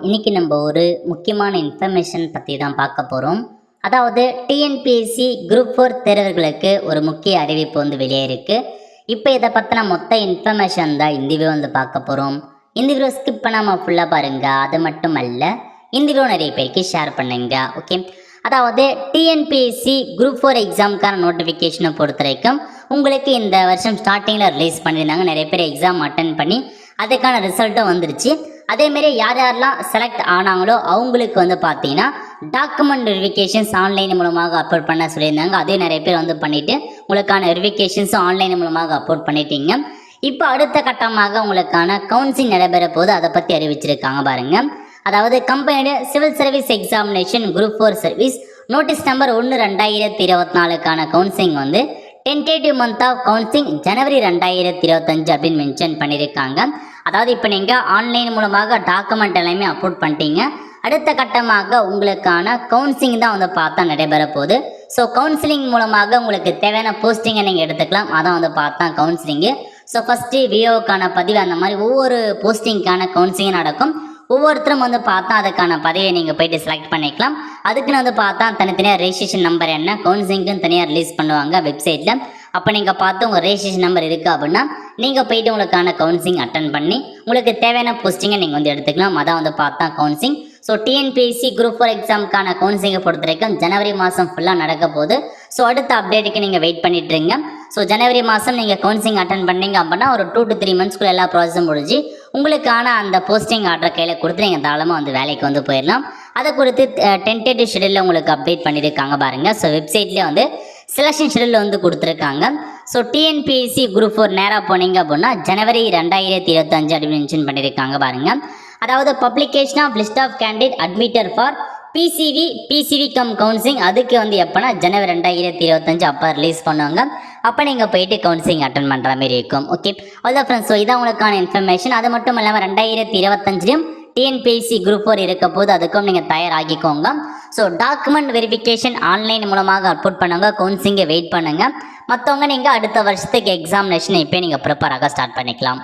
இன்னைக்கு நம்ம ஒரு முக்கியமான இன்ஃபர்மேஷன் பற்றி தான் பார்க்க போகிறோம். அதாவது டிஎன்பிஎஸ்சி குரூப் 4 தேர்வர்களுக்கு ஒரு முக்கிய அறிவிப்பு வெளியே இருக்குது. இப்போ இதை பற்றின மொத்த இன்ஃபர்மேஷன் தான் இந்த வீடியோ பார்க்க போகிறோம். இந்த வீடியோ ஸ்கிப் பண்ணாமல் ஃபுல்லாக பாருங்கள். அது மட்டும் அல்ல, இந்த வீடியோ நிறைய பேருக்கு ஷேர் பண்ணுங்க. ஓகே, அதாவது டிஎன்பிஎஸ்சி குரூப் 4 எக்ஸாமுக்கான நோட்டிஃபிகேஷனை பொறுத்த வரைக்கும் உங்களுக்கு இந்த வருஷம் ஸ்டார்டிங்கில் ரிலீஸ் பண்ணியிருந்தாங்க. நிறைய பேர் எக்ஸாம் அட்டன் பண்ணி அதுக்கான ரிசல்ட்டும் வந்துருச்சு. அதேமாரி யாரெல்லாம் செலக்ட் ஆனாங்களோ அவங்களுக்கு பார்த்தீங்கன்னா டாக்குமெண்ட் வெரிஃபிகேஷன்ஸ் ஆன்லைன் மூலமாக அப்லோட் பண்ண சொல்லியிருந்தாங்க. அதே நிறைய பேர் பண்ணிவிட்டு உங்களுக்கான வெரிஃபிகேஷன்ஸும் ஆன்லைன் மூலமாக அப்லோட் பண்ணிட்டீங்க. இப்போ அடுத்த கட்டமாக உங்களுக்கான கவுன்சிலிங் நடைபெற போது அதை பற்றி அறிவிச்சிருக்காங்க பாருங்கள். அதாவது கம்பெனியோட civil service examination group 4 service notice number 1/2024க்கான counselling tentative month of counselling ஜனவரி 2025 அப்படின்னு மென்ஷன் பண்ணியிருக்காங்க. அதாவது இப்போ நீங்கள் ஆன்லைன் மூலமாக டாக்குமெண்ட் எல்லாமே அப்லோட் பண்ணிட்டீங்க. அடுத்த கட்டமாக உங்களுக்கான கவுன்சிலிங் தான் பார்த்தா நடைபெற போகுது. ஸோ கவுன்சிலிங் மூலமாக உங்களுக்கு தேவையான போஸ்டிங்கை நீங்கள் எடுத்துக்கலாம். அதான் பார்த்தா கவுன்சிலிங்கு. ஸோ ஃபஸ்ட்டு விஓக்கான பதிவு அந்த மாதிரி ஒவ்வொரு போஸ்டிங்க்கான கவுன்சிலிங் நடக்கும். ஒவ்வொருத்தரும் பார்த்தா அதுக்கான பதவியை நீங்கள் போய்ட்டு செலக்ட் பண்ணிக்கலாம். அதுக்குன்னு பார்த்தா தனித்தனியாக ரெஜிஸ்ட்ரேஷன் நம்பர் என்ன கவுன்சிலிங்க்குன்னு தனியாக ரிலீஸ் பண்ணுவாங்க வெப்சைட்டில். அப்போ நீங்கள் பார்த்து உங்கள் ரெஜிஸ்ட்ரேஷன் நம்பர் இருக்குது அப்படின்னா நீங்கள் போய்ட்டு உங்களுக்கான கவுன்சிலிங் அட்டன் பண்ணி உங்களுக்கு தேவையான போஸ்டிங்கை நீங்கள் எடுத்துக்கலாம். அதான் பார்த்தா கவுன்சிலிங். ஸோ டிஎன்பிஎஸ்சி குரூப் 4 எக்ஸாமுக்கான கவுன்சிலிங்கை பொறுத்த வரைக்கும் ஜனவரி மாதம் ஃபுல்லாக நடக்க போகுது. ஸோ அடுத்த அப்டேட்டுக்கு நீங்கள் வெயிட் பண்ணிட்டுருங்க. ஸோ ஜனவரி மாதம் நீங்கள் கவுன்சிலிங் அட்டன் பண்ணீங்க அப்படின்னா ஒரு 2 to 3 monthsக்குள்ள எல்லா ப்ராசஸும் முடிஞ்சு உங்களுக்கான அந்த போஸ்டிங் ஆர்டர் கையில் கொடுத்து நீங்கள் தாராளமாக வேலைக்கு போயிடலாம். அதை கொடுத்து டென்டேட்டிவ் ஷெடியூலில் உங்களுக்கு அப்டேட் பண்ணியிருக்காங்க பாருங்கள். ஸோ வெப்சைட்லேயே செலெக்ஷன் ஷெடியூல் கொடுத்துருக்காங்க. ஸோ டிஎன்பிஎஸ்சி குரூப் 4 நேராக போனீங்க அப்படின்னா ஜனவரி 2025 அப்படின்னு மென்ஷன் பண்ணியிருக்காங்க பாருங்கள். அதாவது publication of list of candidate admitted for PCV cum counselling அதுக்கு எப்போனா ஜனவரி 2025 அப்போ ரிலீஸ் பண்ணுவாங்க. அப்போ நீங்கள் போயிட்டு கவுன்சிலிங் அட்டன் பண்ணுற மாதிரி இருக்கும். ஓகே, அவ்வளோதான் ஃப்ரெண்ட்ஸ். ஸோ இதான் உங்களுக்கான இன்ஃபர்மேஷன். அது மட்டும் இல்லாமல் 2025 டிஎன்பிஎஸ்சி குரூப் 4 இருக்க போது அதுக்கும் நீங்கள் தயாராகிக்கோங்க. ஸோ டாக்குமெண்ட் வெரிஃபிகேஷன் ஆன்லைன் மூலமாக அப்லோட் பண்ணுங்க. கவுன்சிலிங்கை வெயிட் பண்ணுங்கள். மற்றவங்க நீங்கள் அடுத்த வருஷத்துக்கு எக்ஸாமினேஷன் இப்போ நீங்கள் ப்ரிப்பேராக ஸ்டார்ட் பண்ணிக்கலாம்.